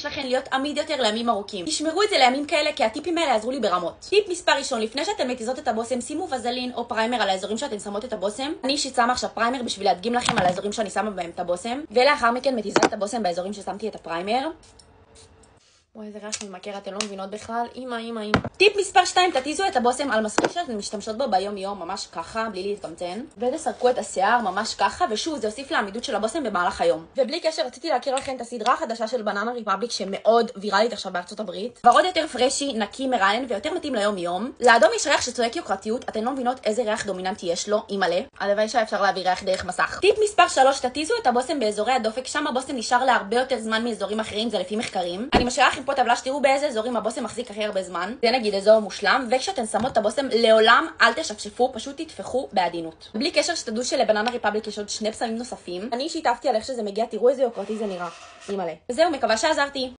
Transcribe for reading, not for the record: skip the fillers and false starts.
יש לכם להיות עמיד יותר לימים ארוכים. תשמרו את זה לימים כאלה, כי הטיפים האלה יעזרו לי ברמות. טיפ מספר ראשון, לפני שאתם מתיזות את הבושם, שימו וזלין או פריימר על האזורים שאתם שמות את הבושם. אני אישית שמה עכשיו פריימר בשביל להדגים לכם על האזורים שאני שמה בהם את הבושם, ולאחר מכן מתיזה את הבושם באזורים ששמתי את הפריימר. וואי, איזה ריח ממכר, אתן לא מבינות בכלל. אמא. טיפ מספר 2, תתיזו את הבושם על מספיק שאתן משתמשות בו ביום יום, ממש ככה, בלי להתקמצן. ותסרקו את השיער ממש ככה, ושוב, זה יוסיף לעמידות של הבושם במהלך היום. ובלי קשר, רציתי להכיר לכם את הסדרה החדשה של בננה ריפבליק, שמאוד ויראלית עכשיו בארצות הברית. ועוד יותר פרשי, נקי, מרענן ויותר מתאים ליום יום. לאדום יש ריח שצועק יוקרתיות, אתן לא מבינות איזה ריח דומיננטי יש לו, אימא'לה. הלוואי שאפשר להביא ריח דרך מסך. טיפ מספר 3, תתיזו את הבושם באזורי הדופק, שם הבושם נשאר להרבה יותר זמן מאזורים אחרים, זה לפי מחקרים. אני משאירה לכם פה טבלה שתראו באיזה אזורים הבושם מחזיק הכי הרבה זמן. זה נגיד אזור מושלם, וכשאתן שמות את הבושם לעולם אל תשפשפו, פשוט תטפחו בעדינות. בלי קשר שתדעו שלבננה ריפבליק יש עוד 2 פסמים נוספים. אני שיתפתי על איך שזה מגיע, תראו איזה יוקרתי זה נראה. אימא'לה. וזהו, מקווה שעזרתי.